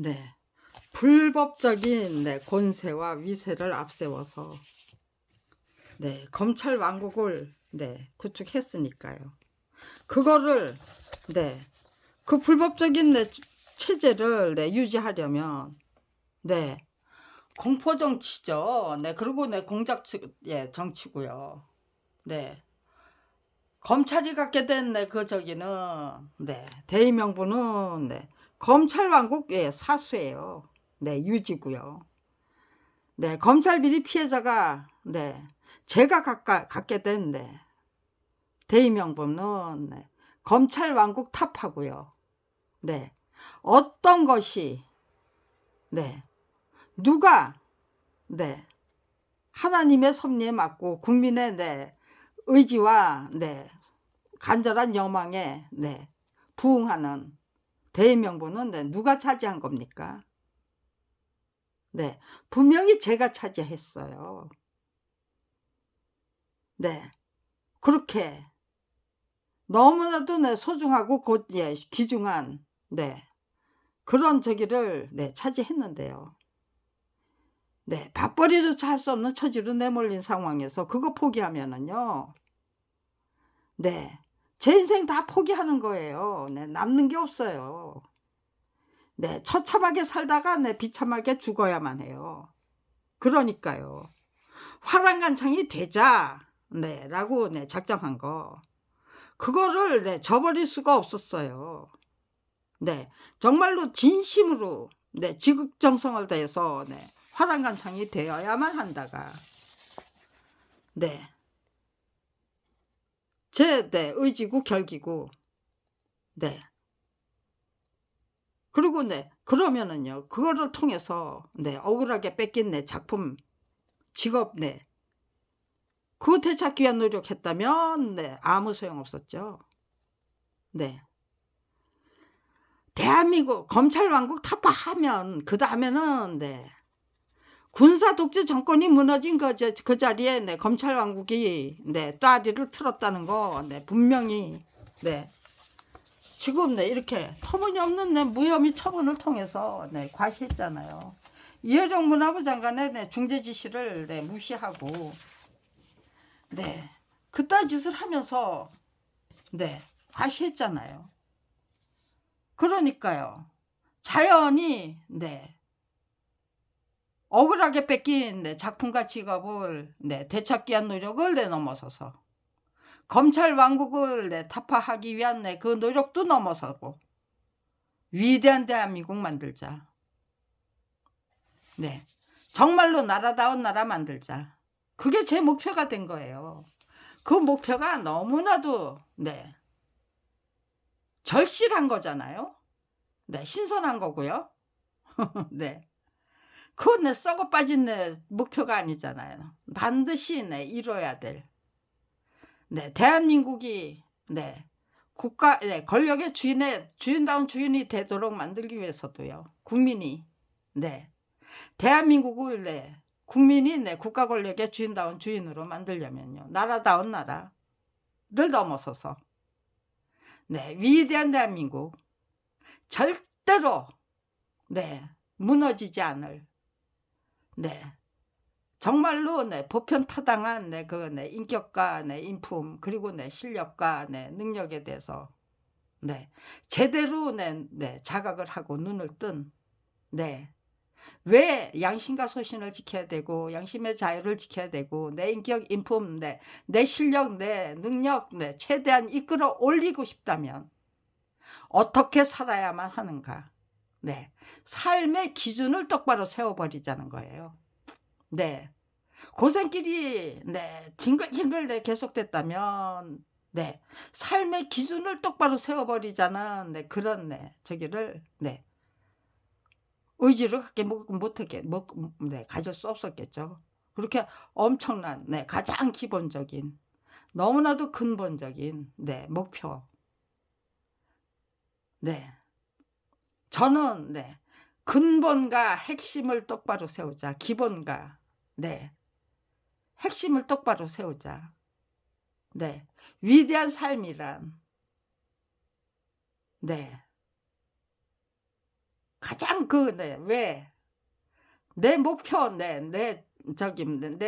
네. 불법적인 권세와 위세를 앞세워서 검찰 왕국을 구축했으니까요. 그거를 그 불법적인 체제를 유지하려면 공포 정치죠. 그리고 공작 정치고요. 검찰이 갖게 된 그 저기는 대의명분은 검찰 왕국의 사수예요. 유지고요. 검찰 비리 피해자가 제가 갖게 된 대의명분은 검찰 왕국 타파고요. 어떤 것이 누가 하나님의 섭리에 맞고 국민의 의지와 간절한 여망에 부응하는 대의명분은 누가 차지한 겁니까? 분명히 제가 차지했어요. 그렇게 너무나도 소중하고 귀중한 그런 저기를 차지했는데요. 밥벌이조차 할 수 없는 처지로 내몰린 상황에서 그거 포기하면은요, 제 인생 다 포기하는 거예요. 남는 게 없어요. 처참하게 살다가 비참하게 죽어야만 해요. 그러니까요. 화랑간창이 되자 라고 작정한 거, 그거를 저버릴 수가 없었어요. 정말로 진심으로 지극정성을 다해서 화랑간창이 되어야만 한다가 제 의지고 결기고 그리고 그러면은요, 그거를 통해서 억울하게 뺏긴 작품, 직업 그거 되찾기 위한 노력했다면 아무 소용없었죠. 대한민국 검찰 왕국 타파하면 그 다음에는 군사 독재 정권이 무너진 그 자리에 검찰 왕국이 따리를 틀었다는 거 분명히 지금 이렇게 터무니없는 무혐의 처분을 통해서 과시했잖아요. 이해령 문화부 장관의 중재 지시를 무시하고 그딴 짓을 하면서 과시했잖아요. 그러니까요, 자연히 억울하게 뺏긴 작품과 직업을 되찾기 위한 노력을 넘어서서 검찰 왕국을 타파하기 위한 그 노력도 넘어서고 위대한 대한민국 만들자. 정말로 나라다운 나라 만들자. 그게 제 목표가 된 거예요. 그 목표가 너무나도 절실한 거잖아요. 신선한 거고요. 그건 썩어 빠진 목표가 아니잖아요. 반드시 이뤄야 될 대한민국이 국가 권력의 주인다운 주인이 되도록 만들기 위해서도요, 국민이 대한민국을 국민이 국가 권력의 주인다운 주인으로 만들려면요, 나라다운 나라를 넘어서서 위대한 대한민국, 절대로 무너지지 않을 정말로 보편타당한 그 인격과 인품, 그리고 실력과 능력에 대해서 제대로 자각을 하고 눈을 뜬 왜 양심과 소신을 지켜야 되고 양심의 자유를 지켜야 되고 내 인격, 인품, 내 실력, 내 능력 최대한 이끌어 올리고 싶다면 어떻게 살아야만 하는가, 삶의 기준을 똑바로 세워버리자는 거예요. 고생길이 징글징글 계속됐다면 삶의 기준을 똑바로 세워버리자는 그런 저기를 의지를 갖게 못하게 가질 수 없었겠죠. 그렇게 엄청난 가장 기본적인 너무나도 근본적인 목표. 저는 근본과 핵심을 똑바로 세우자. 기본과 핵심을 똑바로 세우자. 위대한 삶이란 가장 왜 내 목표, 내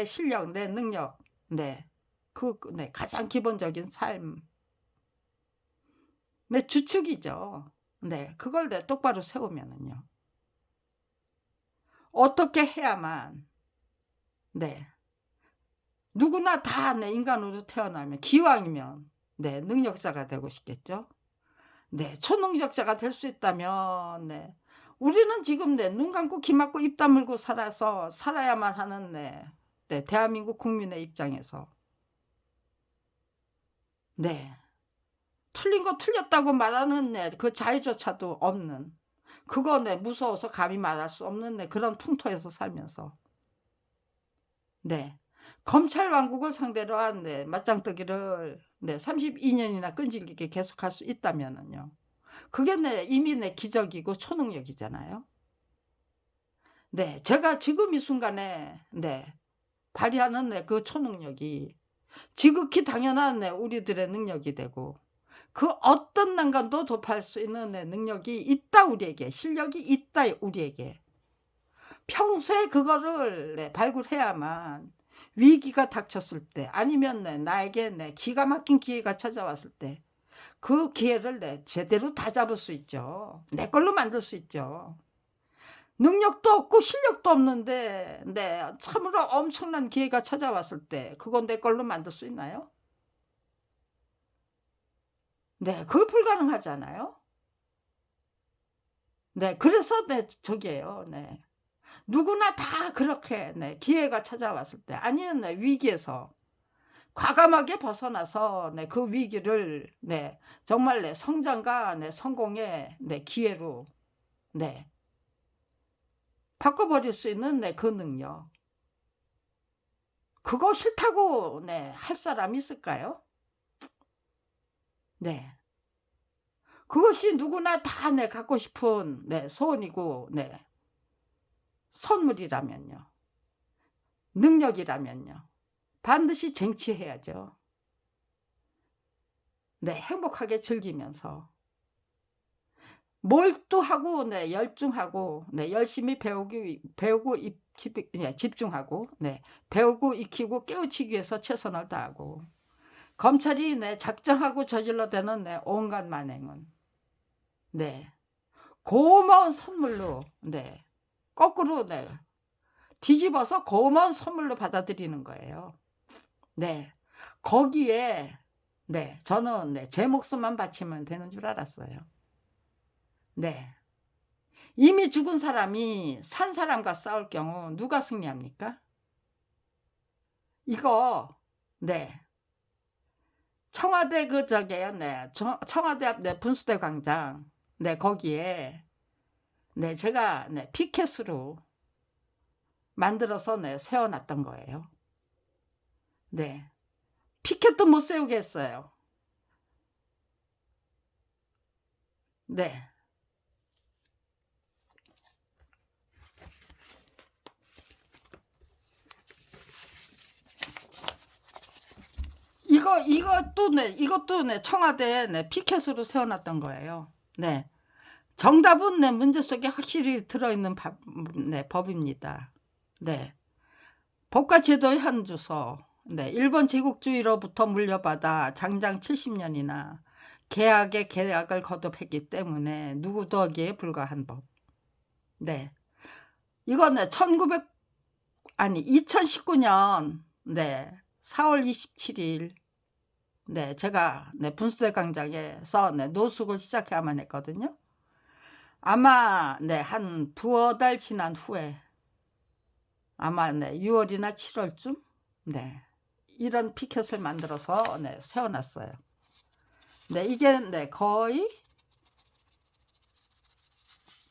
실력, 내 능력, 가장 기본적인 삶의 주축이죠. 그걸 똑바로 세우면은요. 어떻게 해야만 누구나 다 인간으로 태어나면 기왕이면 능력자가 되고 싶겠죠. 초능력자가 될 수 있다면 우리는 지금 눈 감고 귀 막고 입 다물고 살아야만 하는 대한민국 국민의 입장에서 틀린 거 틀렸다고 말하는 그 자유조차도 없는, 그거 무서워서 감히 말할 수 없는 그런 풍토에서 살면서 검찰 왕국을 상대로 한 맞짱뜨기를 32년이나 끈질기게 계속할 수 있다면은요. 그게 이미 기적이고 초능력이잖아요. 제가 지금 이 순간에 발휘하는 그 초능력이 지극히 당연한 우리들의 능력이 되고, 그 어떤 난관도 돌파할 수 있는 능력이 있다, 우리에게. 실력이 있다, 우리에게. 평소에 그거를 발굴해야만 위기가 닥쳤을 때, 아니면 나에게 기가 막힌 기회가 찾아왔을 때 그 기회를 제대로 다 잡을 수 있죠. 내 걸로 만들 수 있죠. 능력도 없고 실력도 없는데 참으로 엄청난 기회가 찾아왔을 때 그건 내 걸로 만들 수 있나요? 그게 불가능하잖아요. 그래서 저기예요. 누구나 다 그렇게 기회가 찾아왔을 때, 아니면 위기에서 과감하게 벗어나서 그 위기를 정말 성장과 성공의 기회로 바꿔버릴 수 있는 그 능력. 그거 싫다고 할 사람이 있을까요? 그것이 누구나 다 갖고 싶은 소원이고 선물이라면요, 능력이라면요, 반드시 쟁취해야죠. 행복하게 즐기면서 몰두하고 열중하고 열심히 배우고 집중하고 배우고 익히고 깨우치기 위해서 최선을 다하고, 검찰이 작정하고 저질러대는 온갖 만행은 고마운 선물로 거꾸로 뒤집어서 고마운 선물로 받아들이는 거예요. 거기에 저는 제 목숨만 바치면 되는 줄 알았어요. 이미 죽은 사람이 산 사람과 싸울 경우 누가 승리합니까? 이거 청와대 청와대 앞 분수대 광장 거기에 제가 피켓으로 만들어서 세워놨던 거예요. 피켓도 못 세우게 했어요. 이것도 청와대에 청와대에 세워놨던 거예요. 정답은 문제 속에 확실히 들어있는 법입니다. 법과 제도의 한 주소. 일본 제국주의로부터 물려받아 장장 70년이나 계약에 계약을 거듭했기 때문에 누구도 하기에 불과한 법. 이건 2019년 4월 27일 제가 분수대 광장에서 노숙을 시작해야만 했거든요. 아마 한 두어 달 지난 후에, 아마 6월이나 7월쯤 이런 피켓을 만들어서 세워놨어요. 이게 거의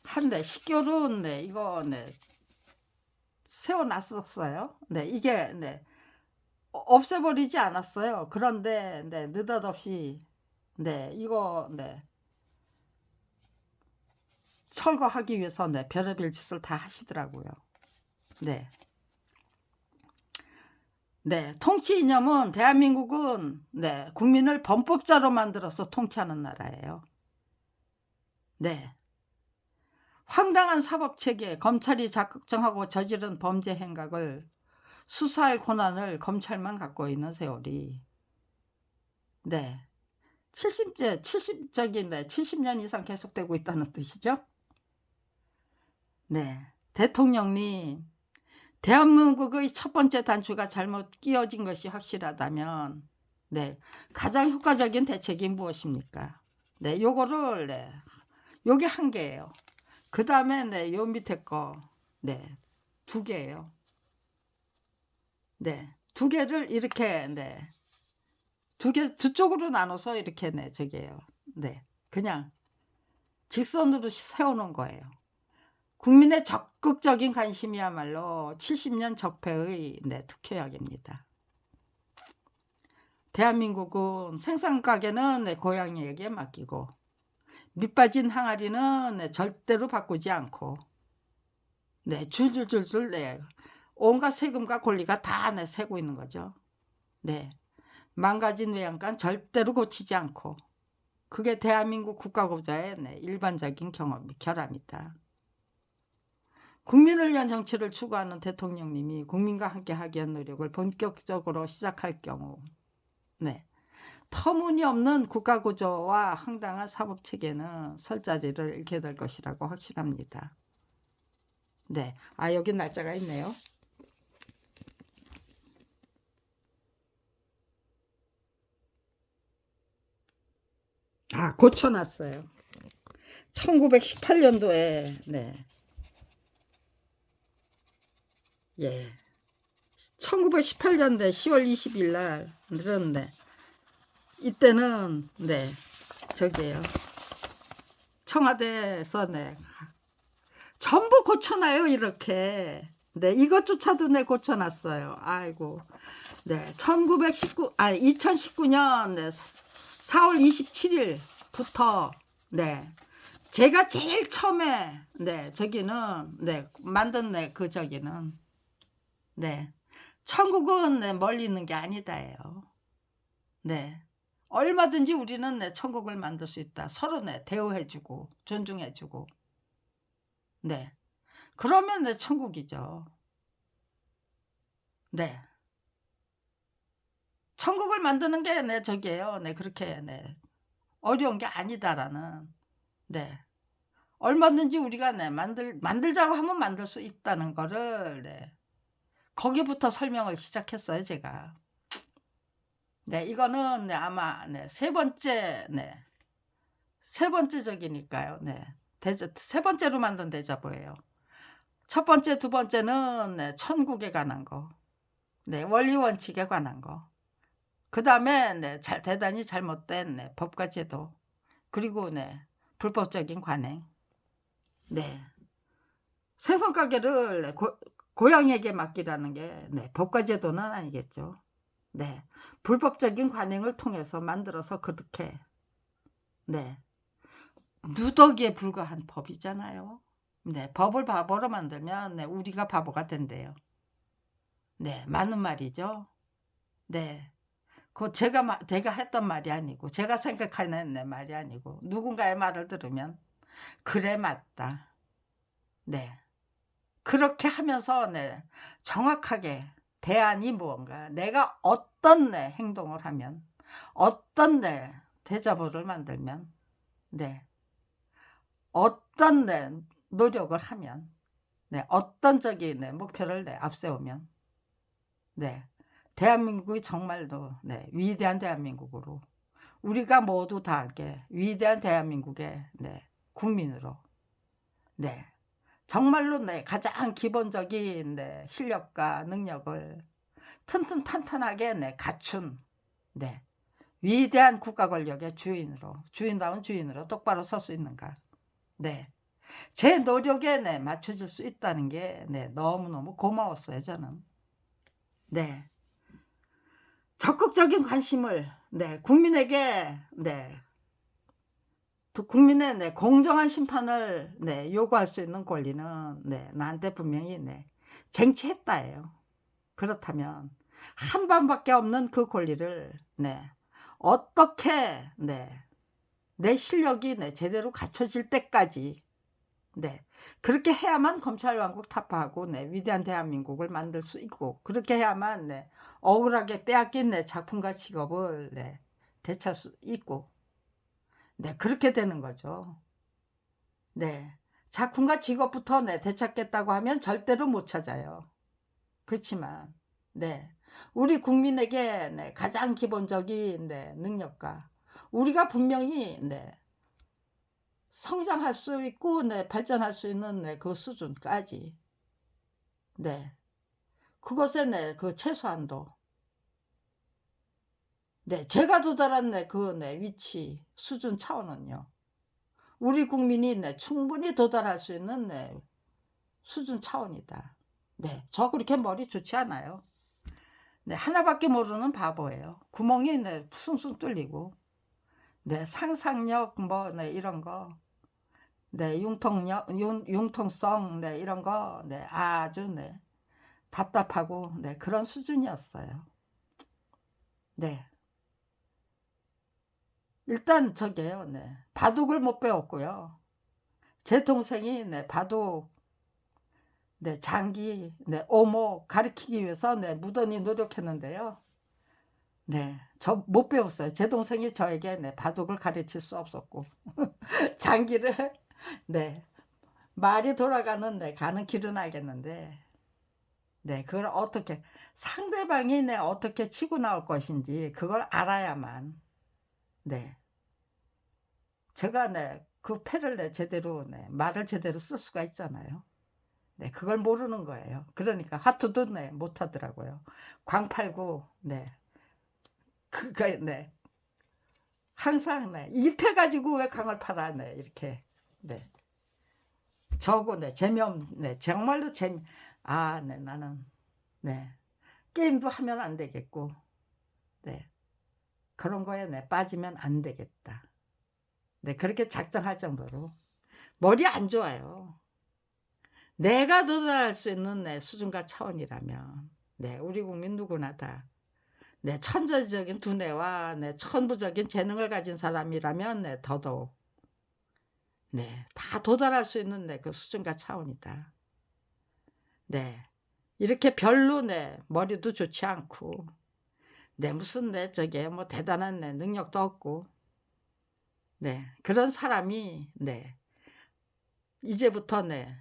한 10개월은 이거 세워놨었어요. 이게 없애버리지 않았어요. 그런데 느닷없이 이거 철거하기 위해서 별의별 짓을 다 하시더라고요. 통치 이념은, 대한민국은 국민을 범법자로 만들어서 통치하는 나라예요. 황당한 사법체계, 검찰이 작정하고 저지른 범죄 행각을 수사할 권한을 검찰만 갖고 있는 세월이, 네, 70년 이상 계속되고 있다는 뜻이죠. 네, 대통령님, 대한민국의 첫 번째 단추가 잘못 끼워진 것이 확실하다면, 네, 가장 효과적인 대책이 무엇입니까? 네, 요거를, 네, 요게 한 개예요. 그 다음에, 네, 요 밑에 거, 네, 두 개예요. 네, 두 개를 이렇게, 네, 두 쪽으로 나눠서 이렇게, 네, 저기예요. 네, 그냥 직선으로 세우는 거예요. 국민의 적극적인 관심이야말로 70년 적폐의, 네, 투표약입니다. 대한민국은 생산가게는, 네, 고양이에게 맡기고 밑빠진 항아리는, 네, 절대로 바꾸지 않고, 네, 줄줄줄줄, 네, 온갖 세금과 권리가 다, 네, 새고 있는 거죠. 네, 망가진 외양간 절대로 고치지 않고, 그게 대한민국 국가고자의, 네, 일반적인 결함이다. 국민을 위한 정치를 추구하는 대통령님이 국민과 함께 하기 위한 노력을 본격적으로 시작할 경우, 네, 터무니없는 국가구조와 황당한 사법체계는 설 자리를 잃게 될 것이라고 확신합니다. 네, 아, 여기 날짜가 있네요. 아, 고쳐놨어요. 1918년도에, 네, 예, 1918년대 10월 20일 날, 네, 이때는, 네, 저기에요. 청와대에서, 네, 전부 고쳐놔요, 이렇게. 네, 이것조차도, 네, 고쳐놨어요. 아이고. 네, 2019년, 네, 4월 27일부터, 네, 제가 제일 처음에, 네, 저기는, 네, 만든, 네, 그 저기는, 네, 천국은, 네, 멀리 있는 게 아니다예요. 네, 얼마든지 우리는, 네, 천국을 만들 수 있다. 서로, 네, 대우해주고 존중해주고, 네, 그러면, 네, 천국이죠. 네, 천국을 만드는 게, 네, 저기예요. 네, 그렇게, 네, 어려운 게 아니다라는, 네, 얼마든지 우리가, 네, 만들자고 하면 만들 수 있다는 거를, 네, 거기부터 설명을 시작했어요, 제가. 네, 이거는, 네, 아마, 네, 세 번째, 네, 세 번째 적이니까요. 네, 세 번째로 만든 대자보예요. 첫 번째, 두 번째는, 네, 천국에 관한 거, 네, 원리 원칙에 관한 거. 그 다음에, 네, 대단히 잘못된, 네, 법과 제도, 그리고, 네, 불법적인 관행. 네, 생선 가게를 고양이에게 맡기라는 게, 네, 법과 제도는 아니겠죠. 네, 불법적인 관행을 통해서 만들어서 그렇게, 네, 누더기에 불과한 법이잖아요. 네, 법을 바보로 만들면, 네, 우리가 바보가 된대요. 네, 맞는 말이죠. 네, 그 제가 했던 말이 아니고, 제가 생각하는, 네, 말이 아니고, 누군가의 말을 들으면 그래, 맞다. 네, 그렇게 하면서, 네, 정확하게 대안이 무언가, 내가 어떤, 네, 행동을 하면, 어떤, 네, 대자보를 만들면, 네, 어떤, 네, 노력을 하면, 네, 어떤 적이, 네, 목표를, 네, 앞세우면, 네, 대한민국이 정말로, 네, 위대한 대한민국으로, 우리가 모두 다 이렇게 위대한 대한민국의, 네, 국민으로, 네, 정말로, 네, 가장 기본적인, 네, 실력과 능력을 튼튼탄탄하게, 네, 갖춘, 네, 위대한 국가 권력의 주인다운 주인으로 똑바로 설 수 있는가. 네, 제 노력에, 네, 맞춰줄 수 있다는 게, 네, 너무너무 고마웠어요, 저는. 네, 적극적인 관심을, 네, 국민에게, 네, 국민의, 네, 공정한 심판을, 네, 요구할 수 있는 권리는, 네, 나한테 분명히, 네, 쟁취했다예요. 그렇다면 한 번밖에 없는 그 권리를, 네, 어떻게, 네, 내 실력이, 네, 제대로 갖춰질 때까지, 네. 그렇게 해야만 검찰왕국 타파하고 네 위대한 대한민국을 만들 수 있고, 그렇게 해야만 네 억울하게 빼앗긴 네 작품과 직업을 네 되찾을 수 있고, 네 그렇게 되는 거죠. 네. 작품과 직업부터 네 되찾겠다고 하면 절대로 못 찾아요. 그렇지만 네 우리 국민에게 네 가장 기본적인 네 능력과, 우리가 분명히 네 성장할 수 있고 네 발전할 수 있는 네 그 수준까지, 네 그것에 네 그 최소한도 네 제가 도달한 네 그 네 위치 수준 차원은요, 우리 국민이 네 충분히 도달할 수 있는 네 수준 차원이다. 네 저 그렇게 머리 좋지 않아요. 네 하나밖에 모르는 바보예요. 구멍이 네 숭숭 뚫리고 네 상상력 뭐 네 이런 거, 네 융통성 네 이런 거 네 아주 네 답답하고 네 그런 수준이었어요. 네. 일단 저게요. 네. 바둑을 못 배웠고요. 제 동생이 네 바둑 네 장기 네 오목 가르치기 위해서 네 무던히 노력했는데요. 네. 저 못 배웠어요. 제 동생이 저에게 네 바둑을 가르칠 수 없었고 장기를 네 말이 돌아가는 네 가는 길은 알겠는데, 네 그걸 어떻게 상대방이 네 어떻게 치고 나올 것인지 그걸 알아야만 네 제가 네 그 패를 네 제대로 네 말을 제대로 쓸 수가 있잖아요. 네 그걸 모르는 거예요. 그러니까 화투도 네 못하더라고요. 광 팔고 네 그거 네 항상 네 "이 패 가지고 왜 강을 팔아." 네 이렇게 네 저고 네 재미없 네 정말로 재미 네 나는 네 게임도 하면 안 되겠고 네 그런 거에 네 빠지면 안 되겠다. 네 그렇게 작정할 정도로 머리 안 좋아요. 내가 도달할 수 있는 네 수준과 차원이라면 네 우리 국민 누구나 다 네 천재적인 두뇌와 네 천부적인 재능을 가진 사람이라면 네 더더욱 네 다 도달할 수 있는 네 그 수준과 차원이다. 네. 이렇게 별로 네 머리도 좋지 않고 네 무슨 네 저게 뭐 대단한 네 능력도 없고 네 그런 사람이 네 이제부터 네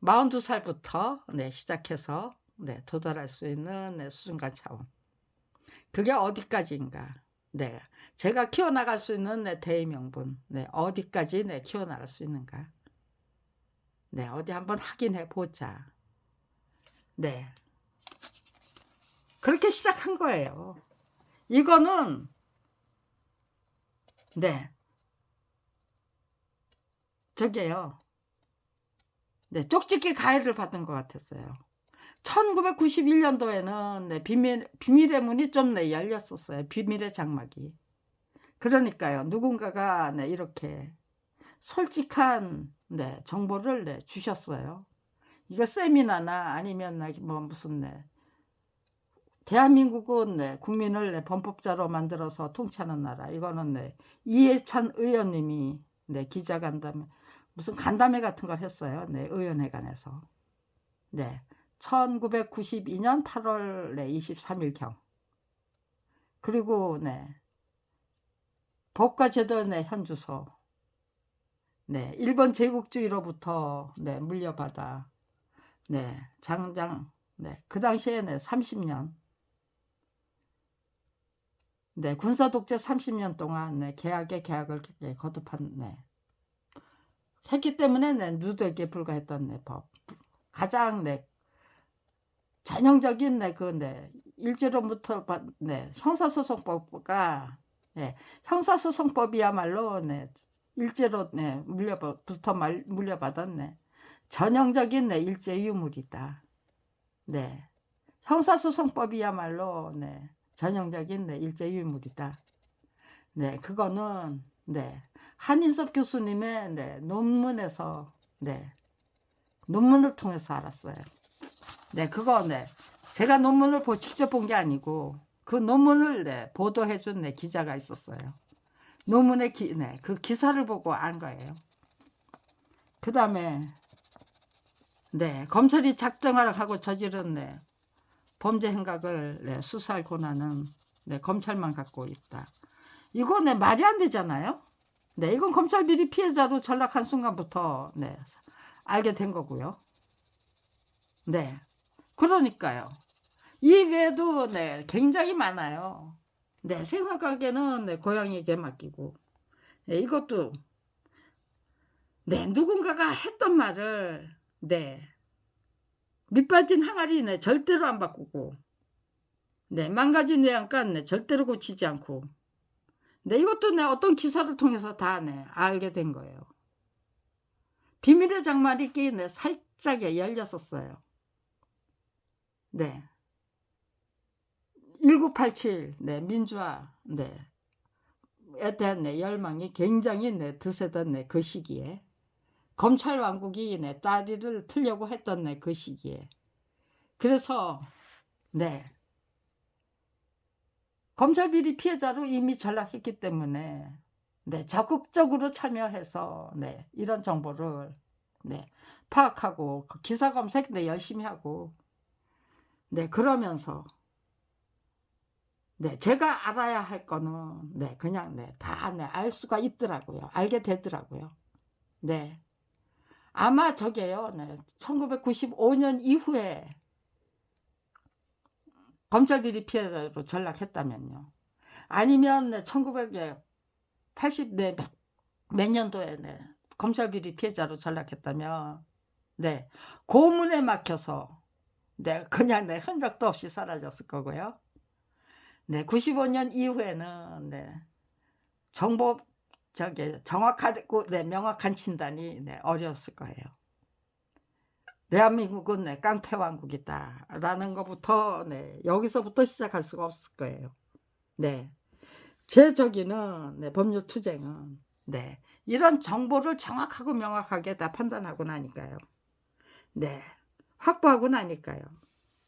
42 살부터 네 시작해서 네 도달할 수 있는 네 수준과 차원. 그게 어디까지인가. 네. 제가 키워나갈 수 있는 네 대의 명분. 네. 어디까지 네 키워나갈 수 있는가. 네. 어디 한번 확인해 보자. 네. 그렇게 시작한 거예요. 이거는 네. 저게요. 네. 쪽집게 가해를 받은 것 같았어요. 1991 년도에는 네 비밀의 문이 좀 네 열렸었어요, 비밀의 장막이. 그러니까요. 누군가가 네 이렇게 솔직한 네 정보를 네 주셨어요. 이거 세미나나 아니면 뭐 무슨 네 대한민국은 네 국민을 네 범법자로 만들어서 통치하는 나라. 이거는 네 이해찬 의원님이 네 기자간담회 무슨 간담회 같은 걸 했어요. 네 의원회관에서. 네. 1992년 8월 네 23 일경. 그리고 네 법과 제도의 네 현주소. 네. 일본 제국주의로부터 네 물려받아 네 장장 네 그 당시에 네 30년 네 군사 독재 30년 동안 네 계약에 계약을 네 거듭한 네 했기 때문에 네 누드에게 불과했던 네 법. 가장 네 전형적인 네 그 네 일제로부터 네 형사소송법과 예 형사소송법이야말로 네 일제로 네 물려받은 네 전형적인 네 일제 유물이다. 네. 형사소송법이야말로 네 전형적인 네 일제 유물이다. 네 그거는 네 한인섭 교수님의 네 논문에서 네 논문을 통해서 알았어요. 네 그거 네 제가 논문을 직접 본 게 아니고 그 논문을 네 보도해 준 네 기자가 있었어요. 논문의 네 그 기사를 보고 안 거예요. 그다음에 네, 검찰이 작정을 하고 저지른 네, 범죄 행각을 네, 수사할 권한은 네, 검찰만 갖고 있다. 이거 네, 말이 안 되잖아요. 네, 이건 검찰 비리 피해자로 전락한 순간부터 네, 알게 된 거고요. 네, 그러니까요. 이 외에도 네, 굉장히 많아요. 네, 생각하기에는 네, 고양이에게 맡기고 네, 이것도 네, 누군가가 했던 말을 네, 밑빠진 항아리 네, 절대로 안 바꾸고 네, 망가진 외양간 네, 절대로 고치지 않고 네, 이것도 네, 어떤 기사를 통해서 다 네, 알게 된 거예요. 비밀의 장말이 네, 살짝 열렸었어요. 네. 1987 네, 민주화 네, 에 대한 네, 열망이 굉장히 네, 드세던 네, 그 시기에 검찰 왕국이 네, 다리를 틀려고 했던 네, 그 시기에 그래서 네, 검찰 비리 피해자로 이미 전락했기 때문에 네, 적극적으로 참여해서 네, 이런 정보를 네, 파악하고 그 기사 검색 네, 열심히 하고 네, 그러면서 네, 제가 알아야 할 거는 네, 그냥 네, 다 네, 알 수가 있더라고요. 알게 되더라고요. 네. 아마 저게요. 네, 1995년 이후에 검찰 비리 피해자로 전락했다면요. 아니면 네, 1980 네, 몇 년도에 네, 검찰 비리 피해자로 전락했다면 네, 고문에 막혀서 네, 그냥 네, 흔적도 없이 사라졌을 거고요. 네, 95년 이후에는 네, 정보 정확하고 네, 명확한 진단이 네, 어려웠을 거예요. 대한민국은 네, 깡패 왕국이다라는 것부터 네, 여기서부터 시작할 수가 없을 거예요. 네, 제 저기는 네, 법률 투쟁은 네, 이런 정보를 정확하고 명확하게 다 판단하고 나니까요. 네, 확보하고 나니까요.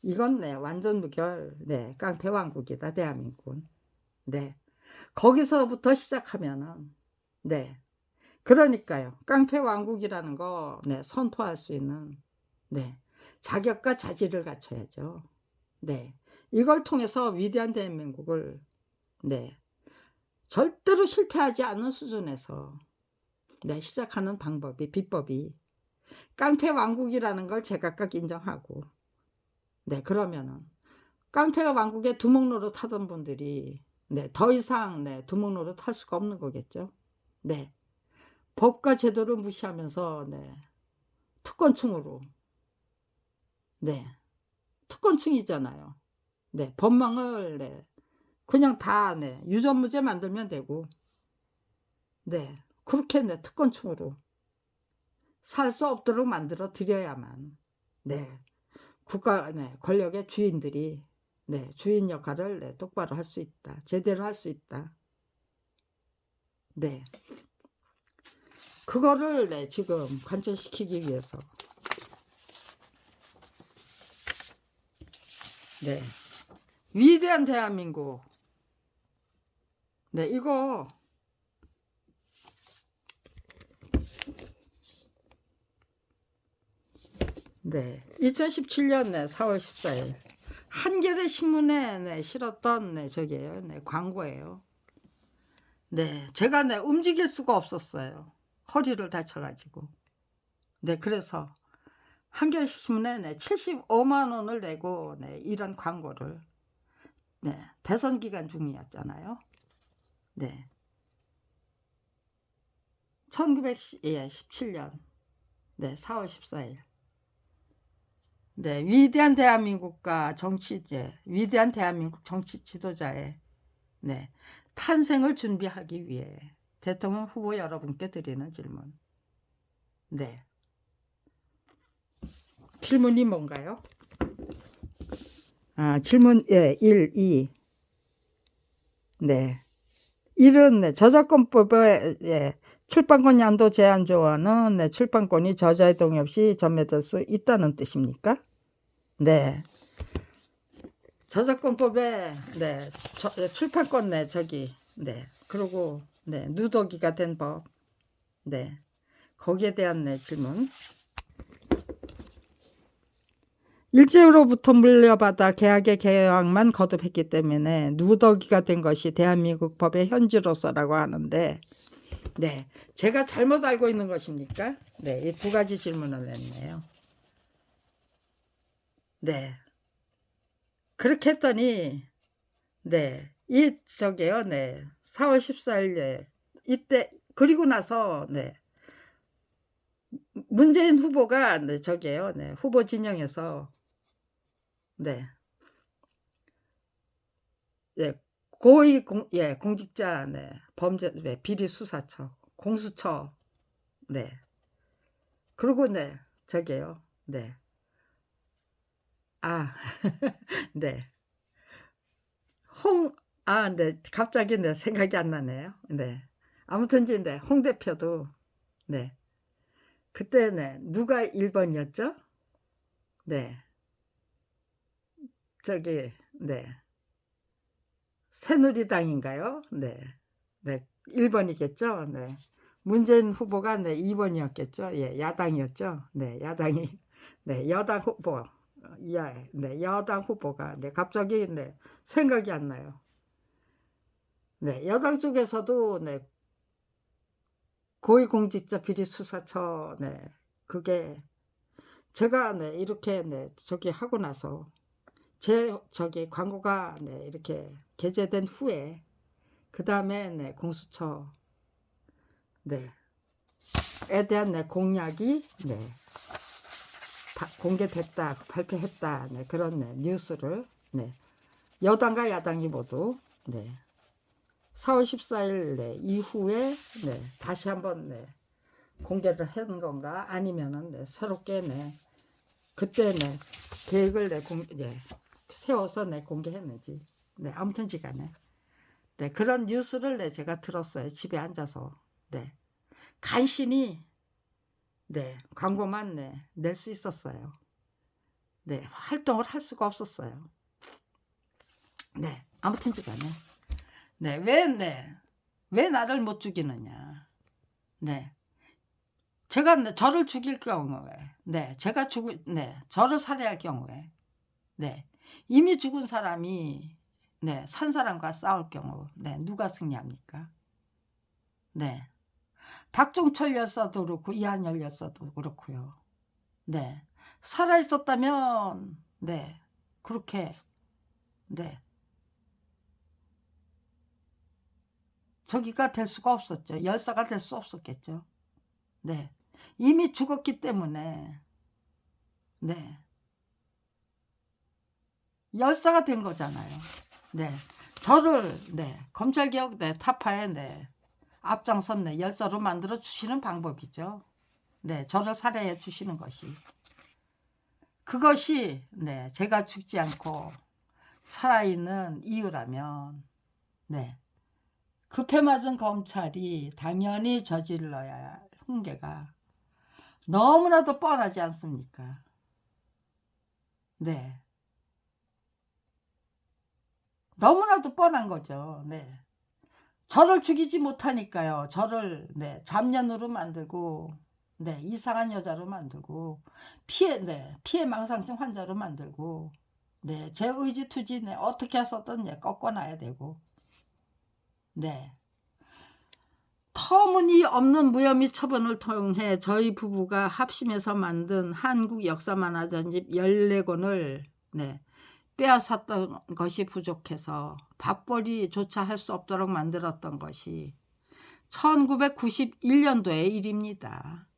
이건 네, 완전 무결 네, 깡패 왕국이다 대한민국은. 네, 거기서부터 시작하면은 네, 그러니까요. 깡패 왕국이라는 거 네, 선포할 수 있는 네, 자격과 자질을 갖춰야죠. 네, 이걸 통해서 위대한 대한민국을 네, 절대로 실패하지 않는 수준에서 네, 시작하는 방법이 비법이 깡패 왕국이라는 걸 제각각 인정하고 네, 그러면은 깡패 왕국의 두목노릇 하던 분들이 네, 더 이상 네, 두목노릇 할 수가 없는 거겠죠. 네, 법과 제도를 무시하면서 네, 특권층으로 네, 특권층이잖아요. 네, 법망을 네, 그냥 다 네, 유전무죄 만들면 되고 네, 그렇게 네, 특권층으로 살 수 없도록 만들어 드려야만 네, 국가 네, 권력의 주인들이 네, 주인 역할을 네, 똑바로 할 수 있다. 제대로 할 수 있다. 네, 그거를 네, 지금 관철시키기 위해서 네, 위대한 대한민국 네, 이거 네, 2017년 네, 4월 14일 한겨레 신문에 네, 실었던 네, 저게요. 네, 광고예요. 네, 제가 네, 움직일 수가 없었어요. 허리를 다쳐가지고. 네, 그래서 한겨레 신문에 네, 75만 원을 내고 네, 이런 광고를 네, 대선 기간 중이었잖아요. 네, 1917년 네, 4월 14일 네, 위대한 대한민국과 정치제, 위대한 대한민국 정치 지도자의 네, 탄생을 준비하기 위해 대통령 후보 여러분께 드리는 질문. 네, 질문이 뭔가요? 아, 질문 1, 2. 네. 1은 네, 저작권법의 출판권 양도 제한 조항은 네, 출판권이 저자의 동의 없이 전매될 수 있다는 뜻입니까? 네. 저작권법에 네, 출판권 네, 저기 네. 그리고 네, 누더기가 된 법. 네. 거기에 대한 네, 질문. 일제로부터 물려받아 계약의 계약만 거듭했기 때문에 누더기가 된 것이 대한민국 법의 현지로서라고 하는데, 네, 제가 잘못 알고 있는 것입니까? 네, 이 두 가지 질문을 했네요. 네, 그렇게 했더니, 네, 저게요, 네, 4월 14일에 이때 그리고 나서, 네, 문재인 후보가, 네, 저게요, 네, 후보 진영에서, 네, 예, 공직자, 네, 범죄, 네, 비리수사처, 공수처, 네, 그리고, 네, 저게요, 네, 아, 네, 네, 갑자기 네, 생각이 안 나네요. 네, 아무튼, 네, 홍 대표도, 네, 그때, 네, 누가 1번이었죠? 네, 네, 새누리당인가요? 네, 네, 1번이겠죠? 네. 문재인 후보가 네, 2번이었겠죠? 예, 야당이었죠? 네, 야당이 네, 여당 후보. 예, 네, 여당 후보가 네, 갑자기 네, 생각이 안 나요. 네, 여당 쪽에서도 네, 고위공직자 비리수사처 네, 그게 제가 네, 이렇게 네, 저기 하고 나서 광고가 네, 이렇게 게재된 후에 그다음에 네, 공수처 네, 에 대한 네, 공약이 네, 공개됐다, 발표했다, 네, 그런 네, 뉴스를 네, 여당과 야당이 모두 네, 4월 14일 네, 이후에 네, 다시 한번 네, 공개를 한 건가 아니면은 네, 새롭게 네, 그때 네, 계획을 세워서 네, 공개했는지 네, 아무튼지간에 네, 그런 뉴스를 네, 제가 들었어요. 집에 앉아서 네, 간신히 네, 광고만 네, 낼 수 있었어요. 네, 활동을 할 수가 없었어요. 네, 아무튼지간에 네, 왜 나를 못 죽이느냐. 네, 제가 저를 죽일 경우에, 네, 저를 살해할 경우에, 네, 이미 죽은 사람이, 네, 산 사람과 싸울 경우, 네, 누가 승리합니까? 네, 박종철 열사도 그렇고, 이한열 열사도 그렇고요. 네, 살아있었다면, 네, 그렇게, 네, 저기가 될 수가 없었죠. 열사가 될 수 없었겠죠. 네, 이미 죽었기 때문에, 네, 열사가 된 거잖아요. 네, 네, 검찰개혁 네, 타파에 네, 앞장선 네, 열사로 만들어 주시는 방법이죠. 네, 저를 살해해 주시는 것이. 그것이 네, 제가 죽지 않고 살아있는 이유라면, 네, 급해 맞은 검찰이 당연히 저질러야 할 흉계가 너무나도 뻔하지 않습니까? 네, 너무나도 뻔한 거죠. 네. 저를 죽이지 못하니까요. 저를 네, 잡년으로 만들고 네, 이상한 여자로 만들고 피해 망상증 환자로 만들고 네, 제 의지투지 네, 어떻게 해서든 네, 꺾어놔야 되고 네. 터무니없는 무혐의 처분을 통해 저희 부부가 합심해서 만든 한국 역사만화전집 14권을 네, 빼앗았던 것이 부족해서 밥벌이조차 할 수 없도록 만들었던 것이 1991년도의 일입니다.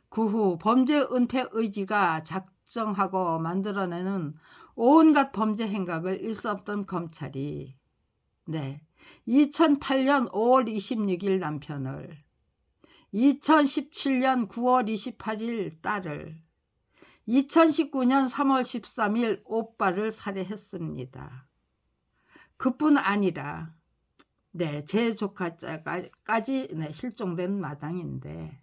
그 후 범죄 은폐 의지가 작정하고 만들어내는 온갖 범죄 행각을 일삼던 검찰이 네, 2008년 5월 26일 남편을 2017년 9월 28일 딸을 2019년 3월 13일 오빠를 살해했습니다. 그뿐 아니라 네, 제 조카까지 네, 실종된 마당인데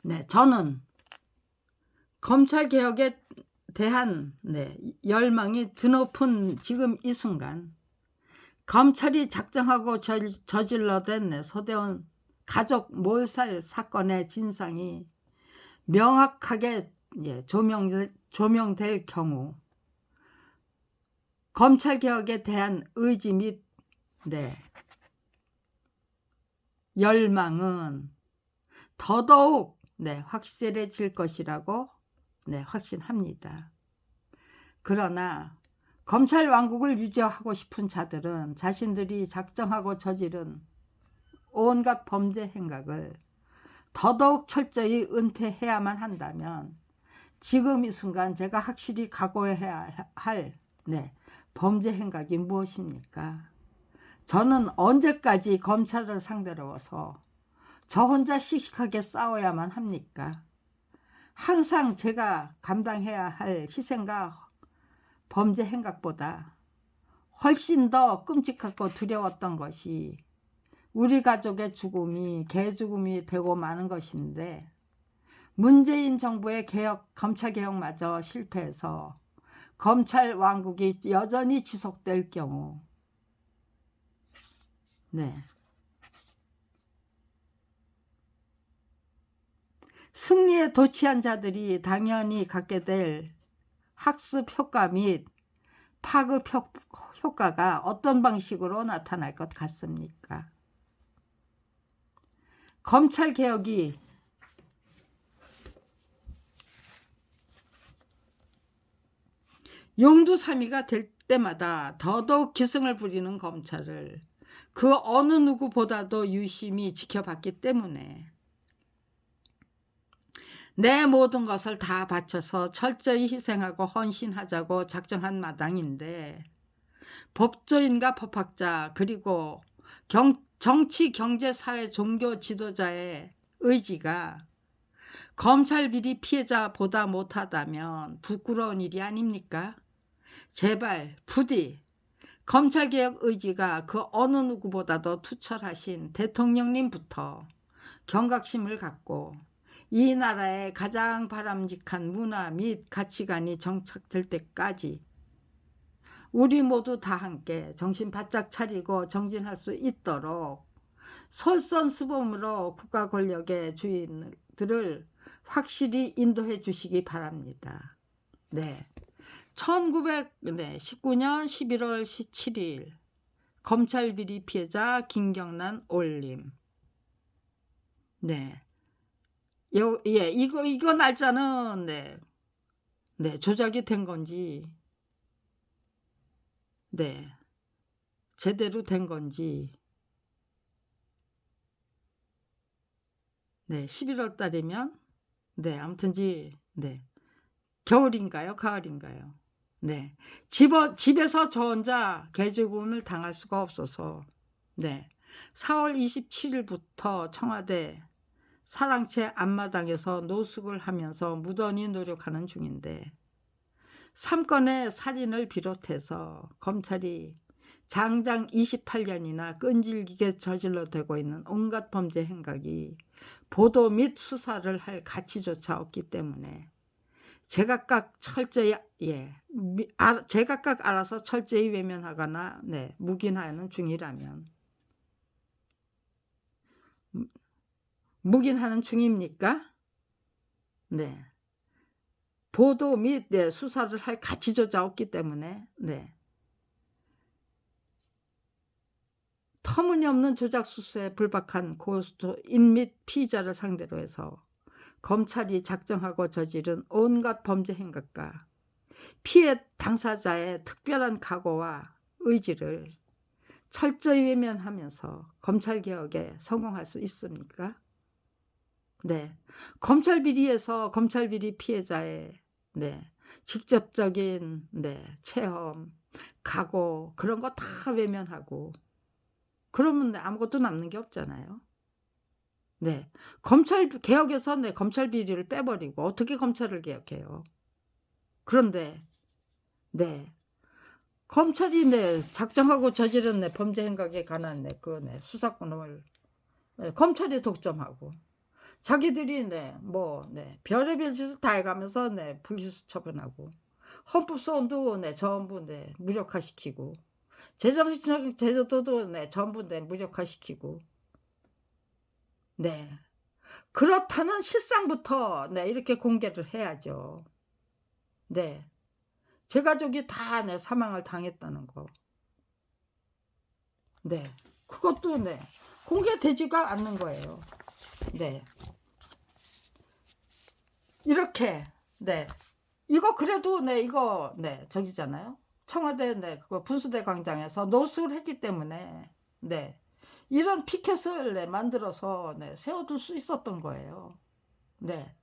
네, 저는 검찰개혁에 대한 네, 열망이 드높은 지금 이 순간 검찰이 작정하고 저질러댄 네, 서대원 가족 몰살 사건의 진상이 명확하게 조명될 경우 검찰개혁에 대한 의지 및 열망은 더더욱 확실해질 것이라고 확신합니다. 그러나 검찰 왕국을 유지하고 싶은 자들은 자신들이 작정하고 저지른 온갖 범죄 행각을 더더욱 철저히 은폐해야만 한다면 지금 이 순간 제가 확실히 각오해야 할 범죄 행각이 무엇입니까? 저는 언제까지 검찰을 상대로 해서 저 혼자 씩씩하게 싸워야만 합니까? 항상 제가 감당해야 할 희생과 범죄 행각보다 훨씬 더 끔찍하고 두려웠던 것이 우리 가족의 죽음이 개죽음이 되고 마는 것인데 문재인 정부의 검찰개혁마저 실패해서 검찰 왕국이 여전히 지속될 경우 승리에 도취한 자들이 당연히 갖게 될 학습 효과 및 파급 효과가 어떤 방식으로 나타날 것 같습니까? 검찰개혁이 용두사미가 될 때마다 더더욱 기승을 부리는 검찰을 그 어느 누구보다도 유심히 지켜봤기 때문에 내 모든 것을 다 바쳐서 철저히 희생하고 헌신하자고 작정한 마당인데 법조인과 법학자 그리고 정치, 경제, 사회, 종교 지도자의 의지가 검찰 비리 피해자보다 못하다면 부끄러운 일이 아닙니까? 제발 부디 검찰개혁 의지가 그 어느 누구보다도 투철하신 대통령님부터 경각심을 갖고 이 나라의 가장 바람직한 문화 및 가치관이 정착될 때까지 우리 모두 다 함께 정신 바짝 차리고 정진할 수 있도록 솔선수범으로 국가 권력의 주인들을 확실히 인도해 주시기 바랍니다. 1919년 11월 17일 검찰 비리 피해자 김경란 올림. 이거 날짜는 조작이 된 건지 제대로 된 건지 11월 달이면 아무튼지 겨울인가요? 가을인가요? 집에서 저 혼자 개죽음을 당할 수가 없어서 4월 27일부터 청와대 사랑채 앞마당에서 노숙을 하면서 무던히 노력하는 중인데 3건의 살인을 비롯해서 검찰이 장장 28년이나 끈질기게 저질러대고 있는 온갖 범죄 행각이 보도 및 수사를 할 가치조차 없기 때문에 제각각 알아서 철저히 외면하거나 묵인하는 중이라면 묵인하는 중입니까? 보도 및 수사를 할 가치조차 없기 때문에 터무니없는 조작 수수에 불박한 고소인 및 피의자를 상대로 해서 검찰이 작정하고 저지른 온갖 범죄 행각과 피해 당사자의 특별한 각오와 의지를 철저히 외면하면서 검찰개혁에 성공할 수 있습니까? 검찰 비리에서 검찰 비리 피해자의 직접적인 체험, 각오 그런 거 다 외면하고 그러면 아무것도 남는 게 없잖아요. 검찰 개혁에서 검찰 비리를 빼버리고 어떻게 검찰을 개혁해요? 그런데 검찰이 작정하고 저지른 범죄 행각에 관한 그 수사권을 검찰이 독점하고 자기들이 별의별 짓을 다 해가면서 불기소 처분하고 헌법소원도 전부 무력화시키고 재정신적 제도도 전부 무력화시키고 네. 그렇다는 실상부터 네 이렇게 공개를 해야죠. 네. 제 가족이 다 네 사망을 당했다는 거. 네. 그것도 네 공개되지가 않는 거예요. 네. 이렇게 네. 이거 그래도 네 이거 네 저기잖아요. 청와대 네 그거 분수대 광장에서 노숙을 했기 때문에 네 이런 피켓을 네 만들어서 네 세워둘 수 있었던 거예요. 네.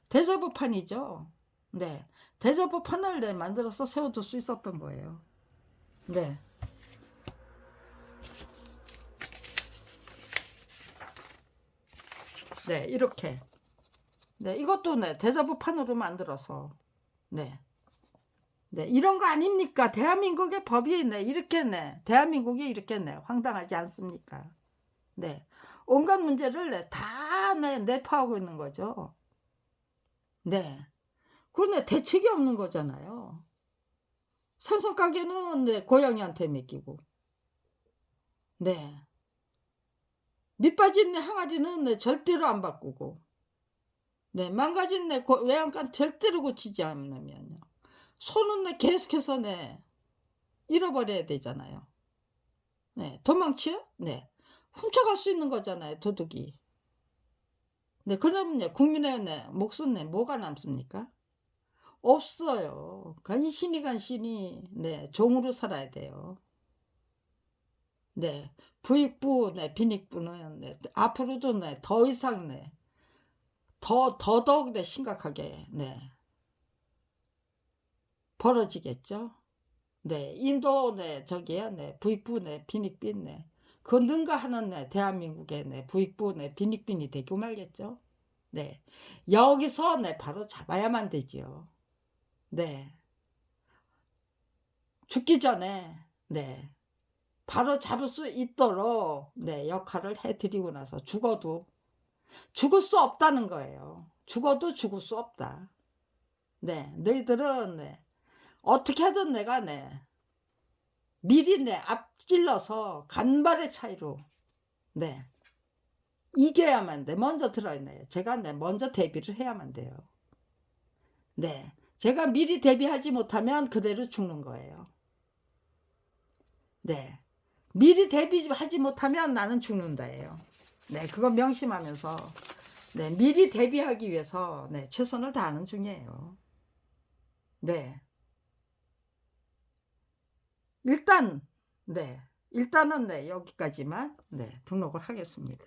대저보판이죠. 네. 대저보판을 네 만들어서 세워둘 수 있었던 거예요. 네. 네. 이렇게. 네. 이것도 네 대저보판으로 만들어서 네. 네. 이런 거 아닙니까? 대한민국의 법이 네 이렇게 네 대한민국이 이렇게 네 황당하지 않습니까? 네. 온갖 문제를 네 다 네 내포하고 있는 거죠. 네. 그건 네 대책이 없는 거잖아요. 생선 가게는 네 고양이한테 맡기고 네. 밑 빠진 내 항아리는 네 절대로 안 바꾸고 네 망가진 내 외양간 절대로 고치지 않으면요. 손은 네 계속해서 네 잃어버려야 되잖아요. 네. 도망치요? 네. 훔쳐갈 수 있는 거잖아요, 도둑이. 네. 그러면요 국민의 네 목숨 네 뭐가 남습니까? 없어요. 간신히 네 종으로 살아야 돼요. 네. 부익부 네 빈익부는 네 앞으로도 네 더 이상 네 더더욱 네 심각하게 네 벌어지겠죠. 네. 인도 네 저기요 네 부익부 네 빈익빈 네 그 능가하는 네 대한민국의 네 부익부 네 빈익빈이 되고 말겠죠. 네. 여기서 네 바로 잡아야만 되지요. 네. 죽기 전에 네 바로 잡을 수 있도록 네 역할을 해 드리고 나서 죽어도 죽을 수 없다는 거예요. 죽어도 죽을 수 없다. 네. 너희들은 네 어떻게든 내가 네 미리 네 앞질러서 간발의 차이로 네 이겨야만 돼. 먼저 들어야 돼요. 제가 네 먼저 대비를 해야만 돼요. 네. 제가 미리 대비하지 못하면 그대로 죽는 거예요. 네. 미리 대비하지 못하면 나는 죽는다예요. 네. 그거 명심하면서 네 미리 대비하기 위해서 네 최선을 다하는 중이에요. 네. 일단 네. 일단은 네 여기까지만 네 등록을 하겠습니다.